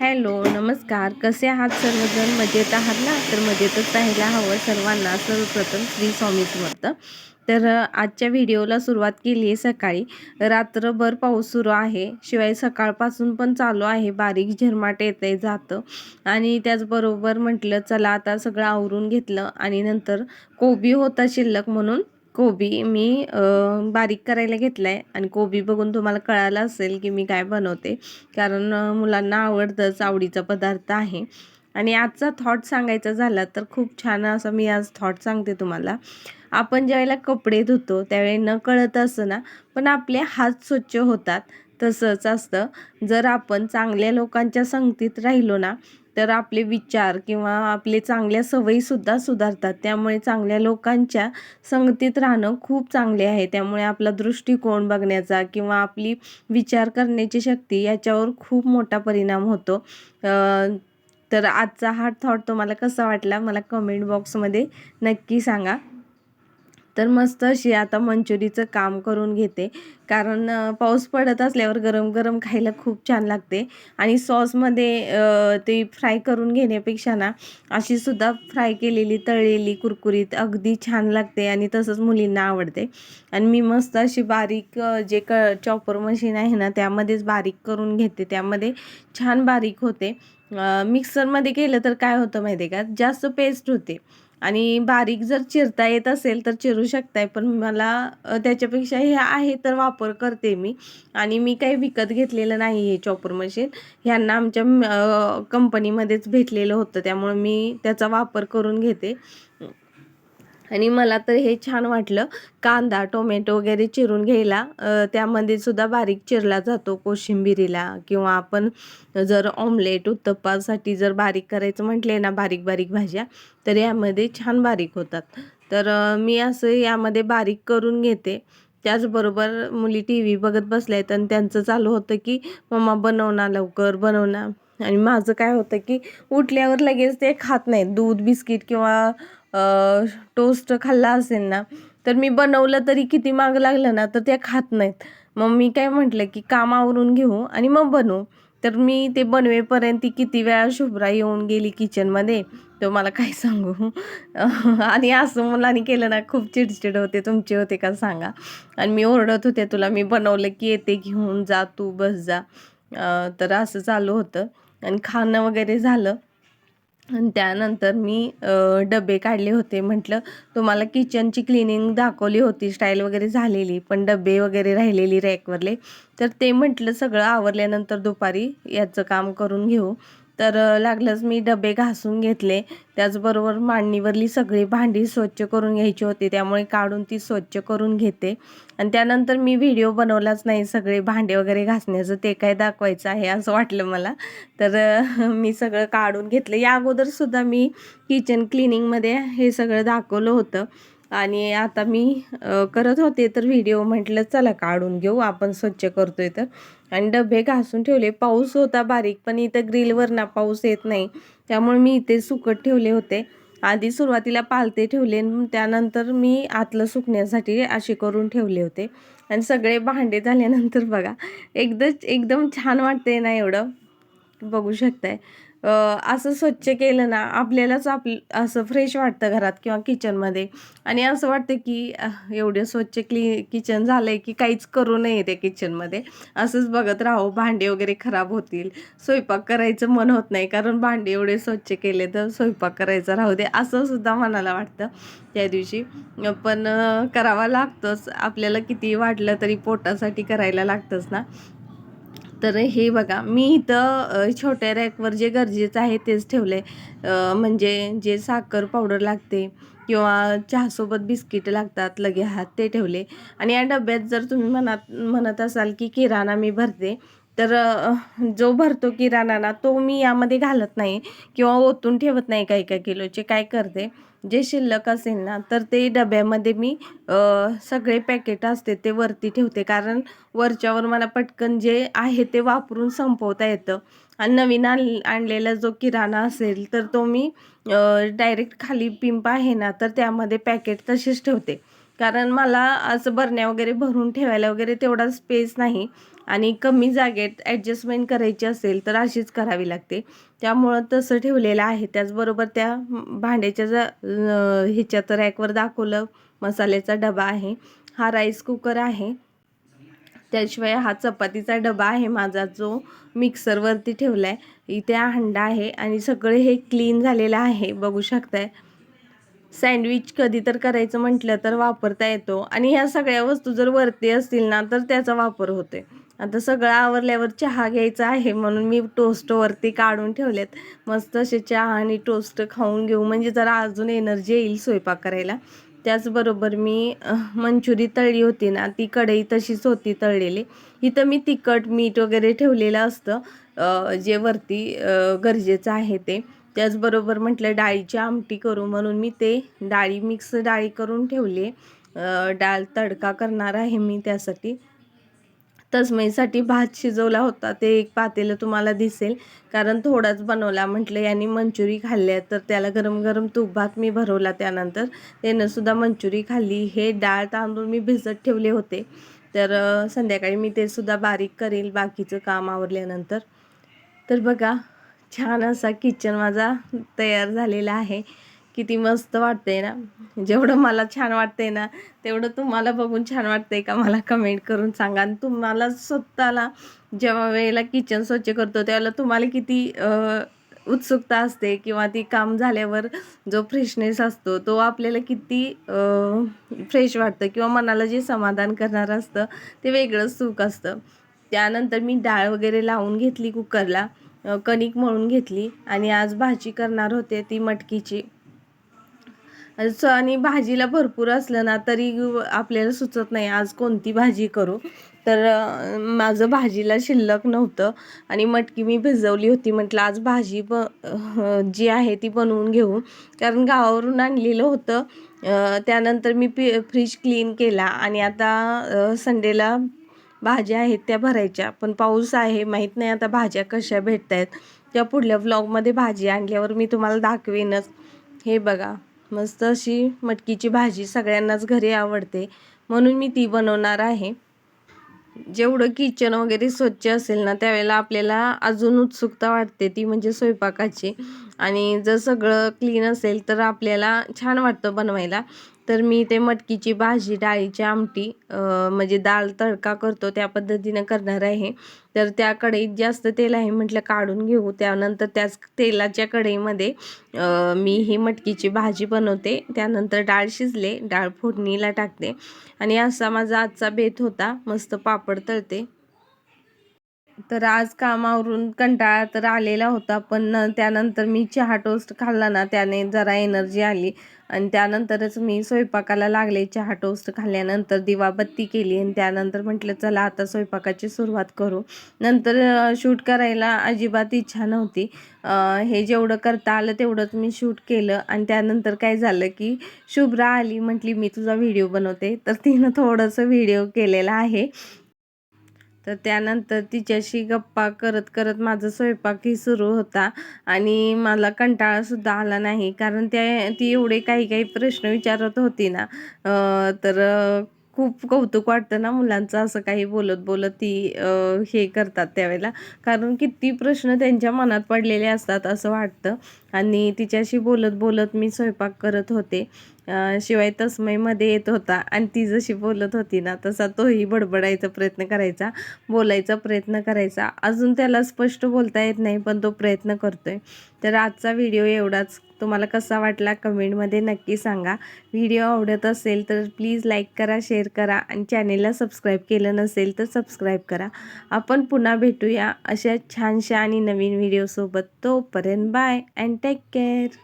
Hello, नमस्कार. कसे आहात सर्वजण? मजेत आहात ना? तर मजेतच राहायला हवं सर्वांना. सर्वप्रथम श्री स्वामी समर्थ. तर आजच्या व्हिडिओला सुरुवात केली आहे सकाळी. रात्रभर पाऊस सुरू आहे. शिवाय सकाळपासून पण चालू आहे. बारीक झिरमाट येतंय जातं आणि त्याचबरोबर म्हटलं चला आता सगळं आवरून घेतलं आणि नंतर कोबी होता शिल्लक म्हणून कोबी मी बारीक करायला घेतलाय आणि कोबी बघून तुम्हाला कळालं असेल की मी काय बनवते. कारण मुलांना आवडतंच, आवडीचा पदार्थ आहे. आणि आजचा थॉट सांगायचा झाला तर खूप छान असा मी आज थॉट सांगते तुम्हाला. आपण ज्यावेळेला कपडे धुतो त्यावेळी नकळत असतं ना, पण आपले हात स्वच्छ होतात. तसंच असतं, जर आपण चांगल्या लोकांच्या संगतीत राहिलो ना, तर आपले विचार किंवा आपले चांगल्या सवयीसुद्धा सुधारतात. त्यामुळे चांगल्या लोकांच्या संगतीत राहणं खूप चांगले आहे. त्यामुळे आपला दृष्टिकोन बघण्याचा किंवा आपली विचार करण्याची शक्ती याच्यावर खूप मोठा परिणाम होतो. तर आजचा हा थॉट तुम्हाला कसा वाटला मला कमेंट बॉक्समध्ये नक्की सांगा. तर मस्त अशी आता मंचुरीचं काम करून घेते. कारण पाऊस पडत असल्यावर गरम गरम खायला खूप छान लागते आणि सॉसमध्ये ते फ्राय करून घेण्यापेक्षा ना अशी सुद्धा फ्राय केलेली तळलेली कुरकुरीत अगदी छान लागते आणि तसंच मुलींना आवडते. आणि मी मस्त अशी बारीक जे चॉपर मशीन आहे ना त्यामध्येच बारीक करून घेते. त्यामध्ये छान बारीक होते. मिक्सरमध्ये केलं तर काय होतं माहिती आहे का, जास्त पेस्ट होते. आणि बारीक जर चिरता येत असेल तर चिरू शकताय, पण मला त्याच्यापेक्षा हे आहे तर वापर करते मी. आणि मी काही विकत घेतलेलं नाही हे चॉपर मशीन. ह्यांना आमच्या कंपनीमध्येच भेटलेलं होतं, त्यामुळे मी त्याचा वापर करून घेते. आणि मला तर हे छान वाटलं. कांदा, टोमॅटो वगैरे चिरून घ्यायला त्यामध्ये सुद्धा बारीक चिरला जातो कोशिंबिरीला किंवा आपण जर ऑमलेट, उत्तप्पासाठी जर बारीक करायचं म्हटले ना बारीक-बारीक भाज्या, तर यामध्ये छान बारीक होतात. तर मी असं यामध्ये बारीक करून घेते. त्याचबरोबर मुली टी व्ही बघत बसल्या आहेत आणि त्यांचं चालू होतं की मम्मा बनव ना लवकर, बनव ना. आणि माझं काय होतं की उठल्यावर लगेच ते खात नाहीत. दूध, बिस्किट किंवा टोस्ट खाल्ला असेल ना, तर मी बनवलं तरी किती मागं लागलं ना, तर त्या खात नाहीत. मग मी काय म्हटलं, की काम आवरून घेऊ आणि मग बनवू. तर मी ते बनवेपर्यंत ती किती वेळा शुभ्रा येऊन गेली किचनमध्ये, तर मला काय सांगू. आणि असं मुलांनी केलं ना, खूप चिडचिड होते. तुमची होते का सांगा? आणि मी ओरडत होते, तुला मी बनवलं की येते घेऊन जा, तू बस जा. तर असं चालू होतं आणि खाणं वगैरे झालं. आणि त्यानंतर मी डबे काढले होते. म्हटलं तुम्हाला किचनची क्लिनिंग दाखवली होती, स्टाईल वगैरे झालेली, पण डबे वगैरे राहिलेली रॅकवरले. तर ते म्हटलं सगळं आवरल्यानंतर दुपारी याचं काम करून घेऊ. तर लागलंच मी डबे घासून घेतले. त्याचबरोबर मांडणीवरली सगळी भांडी स्वच्छ करून घ्यायची होती, त्यामुळे काढून ती स्वच्छ करून घेते. आणि त्यानंतर मी व्हिडिओ बनवलाच नाही सगळे भांडे वगैरे घासण्याचं, ते काय दाखवायचं आहे असं वाटलं मला. तर मी सगळं काढून घेतलं. या अगोदरसुद्धा मी किचन क्लिनिंगमध्ये हे सगळं दाखवलं होतं आणि आता मी करत होते तर व्हिडिओ म्हटलं चला काढून घेऊ, आपण स्वच्छ करतोय तर. आणि डबे घासून ठेवले. पाऊस होता बारीक, पण इथं ग्रिलवर ना पाऊस येत नाही, त्यामुळे मी इथे सुकत ठेवले होते. आधी सुरुवातीला पालते ठेवले आणि त्यानंतर मी आतलं सुकण्यासाठी असे करून ठेवले होते. आणि सगळे भांडे झाल्यानंतर बघा एकदम छान वाटते ना एवढं. बघू शकताय. असं स्वच्छ केलं ना आपल्यालाच असं फ्रेश वाटतं घरात किंवा किचनमध्ये. आणि असं वाटतं की एवढं स्वच्छ किचन झालंय की काहीच करू नये त्या किचनमध्ये. असंच बघत राहावं, भांडे वगैरे खराब होतील. स्वयंपाक करायचं मन होत नाही, कारण भांडे एवढे स्वच्छ केले तर स्वयंपाक करायचा राहू दे, असं सुद्धा मनाला वाटतं त्या दिवशी. पण करावा लागतोच. आपल्याला कितीही वाटलं तरी पोटासाठी करायला लागतंच ना. तर हे बघा मी इथं छोट्या रॅकवर जे गरजेचं आहे तेच ठेवलं आहे. म्हणजे जे साखर पावडर लागते किंवा चहासोबत बिस्किटं लागतात लगे हात, ते ठेवले. आणि या डब्यात जर तुम्ही म्हणत असाल की किराणा मी भरते, तर जो भरतो किराणा ना तो मी यामध्ये घालत नाही किंवा ओतून ठेवत नाही काही काही किलोचे. काय करते, जे शिल्लक असेल ना तर ते डब्यामध्ये मी सगळे पॅकेट असते ते वरती ठेवते. कारण वरच्यावर मला पटकन जे आहे ते वापरून संपवता येतं. आणि नवीन आणलेला जो किराणा असेल तर तो मी डायरेक्ट खाली पिंप आहे ना तर त्यामध्ये पॅकेट तसेच ठेवते. कारण मला असं बरण्या वगैरे भरून ठेवायला वगैरे तेवढा स्पेस नाही. आणि कमी जागेत ॲडजस्टमेंट करायची असेल तर अशीच करावी लागते. त्यामुळं तसं ठेवलेलं आहे. त्याचबरोबर त्या भांड्याच्या ह्याच्यात रॅकवर दाखवलं मसाल्याचा डबा आहे. हा राईस कुकर आहे. त्याशिवाय हा चपातीचा डबा आहे माझा, जो मिक्सरवरती ठेवला आहे. इथे हंडा आहे आणि सगळे हे क्लीन झालेलं आहे, बघू शकताय. सँडविच कधी तर करायचं म्हटलं तर वापरता येतो आणि ह्या सगळ्या वस्तू जर वरती असतील ना तर त्याचा वापर होते. आता सगळं आवरल्यावर चहा घ्यायचा आहे म्हणून मी टोस्ट वरती काढून ठेवलेत. मस्त असे चहा आणि टोस्ट खाऊन घेऊ म्हणजे जरा अजून एनर्जी येईल स्वयंपाक करायला. त्याचबरोबर मी मंचुरी तळली होती ना, ती कढई तशीच होती तळलेली. इथं मी तिखट मीठ वगैरे ठेवलेलं असतं, जे वरती गरजेचं आहे ते. त्याचबरोबर म्हटलं डाळीची आमटी करू म्हणून मी ते डाळी मिक्स डाळी करून ठेवली. डाळ तडका करणार आहे मी त्यासाठी. तस्मैसाठी भात शिजवला होता, ते एक पातेलं तुम्हाला दिसेल, कारण थोडाच बनवला. म्हटलं यांनी मंचुरी खाल्ल्या तर त्याला गरम गरम तूप भात मी भरवला. त्यानंतर त्यानं सुद्धा मंचुरी खाल्ली. हे डाळ तांदूळ मी भिजत ठेवले होते, तर संध्याकाळी मी ते सुद्धा बारीक करेल बाकीचं काम आवरल्यानंतर. तर बघा, छान असा किचन माझा तयार झालेला आहे. किती मस्त वाटतंय ना. जेवढं मला छान वाटतंय ना, तेवढं तुम्हाला बघून छान वाटतंय का मला कमेंट करून सांगा. आणि तुम्हाला स्वतःला जेव्हा वेळेला किचन स्वच्छ करतो त्यावेळेला तुम्हाला किती उत्सुकता असते, किंवा ती काम झाल्यावर जो फ्रेशनेस असतो तो आपल्याला किती फ्रेश वाटतं, किंवा मनाला जे समाधान करणारं असतं ते वेगळंच सुख असतं. त्यानंतर मी डाळ वगैरे लावून घेतली कुकरला, कणिक मळून घेतली आणि आज भाजी करणार होते ती मटकीची. आणि भाजीला भरपूर असलं ना तरी आपल्याला सुचत नाही आज कोणती भाजी करू. तर माझं भाजीला शिल्लक नव्हतं आणि मटकी मी भिजवली होती. म्हटलं आज भाजी जी आहे ती बनवून घेऊ, कारण गावावरून आणलेलं होतं. त्यानंतर मी फ्रीज क्लीन केला आणि आता संडेला भाज्या आहेत त्या भरायच्या. पण पाऊस आहे, माहीत नाही आता भाज्या कशा भेटत आहेत. त्या पुढल्या व्लॉगमध्ये भाजी आणल्यावर मी तुम्हाला दाखवेनच. हे बघा, मस्त अशी मटकीची भाजी सगळ्यांनाच घरी आवडते म्हणून मी ती बनवणार आहे. जेवढं किचन वगैरे स्वच्छ असेल ना त्यावेळेला आपल्याला अजून उत्सुकता वाटते, ती म्हणजे स्वयंपाकाची. आणि जर सगळं क्लीन असेल तर आपल्याला छान वाटतं बनवायला. तर मी ते मटकीची भाजी, डाळीची आमटी, म्हणजे डाळ तडका करतो त्या पद्धतीनं करणार आहे. तर त्या कढईत जास्त तेल आहे, म्हटलं काढून घेऊ. त्यानंतर त्याच तेलाच्या कढईमध्ये मी ही मटकीची भाजी बनवते. त्यानंतर डाळ शिजले, डाळ फोडणीला टाकते आणि असा माझा आजचा बेत होता. मस्त पापड तळते. तर आज कामावरून कंटाळा तर आलेला होता, पण त्यानंतर मी चहा टोस्ट खाल्ला ना, त्याने जरा एनर्जी आली आणि त्यानंतरच मी स्वयंपाकाला लागले. चहा टोस्ट खाल्ल्यानंतर दिवाबत्ती केली आणि त्यानंतर म्हटलं चला आता स्वयंपाकाची सुरुवात करू. नंतर शूट करायला अजिबात इच्छा नव्हती. हे जेवढं करता आलं तेवढंच मी शूट केलं आणि त्यानंतर काय झालं की शुभ्रा आली, म्हटली मी तुझा व्हिडिओ बनवते. तर तिनं थोडंसं व्हिडिओ केलेला आहे. तर त्यानंतर तिच्याशी गप्पा करत करत माझा स्वयंपाकही सुरू होता आणि मला कंटाळासुद्धा आला नाही, कारण ती एवढे काही काही प्रश्न विचारत होती ना, तर खूप कौतुक वाटतं ना मुलांचं, असं काही बोलत बोलत ती हे करतात त्यावेळेला, कारण किती प्रश्न त्यांच्या मनात पडलेले असतात असं वाटतं. आणि तिच्याशी बोलत बोलत मी स्वयंपाक करत होते. शिवाय तस्मयमध्ये येत होता आणि ती जशी बोलत होती ना तसा तोही बडबडायचा प्रयत्न करायचा, बोलायचा प्रयत्न करायचा. अजून त्याला स्पष्ट बोलता येत नाही, पण तो प्रयत्न करतोय. तर आजचा व्हिडिओ एवढाच. तुम्हाला कसा वाटला कमेंटमध्ये नक्की सांगा. व्हिडिओ आवडत असेल तर प्लीज लाईक करा, शेअर करा आणि चॅनेलला सबस्क्राईब केलं नसेल तर सबस्क्राईब करा. आपण पुन्हा भेटूया अशा छानशा आणि नवीन व्हिडिओसोबत. तोपर्यंत बाय अँड टेक केअर.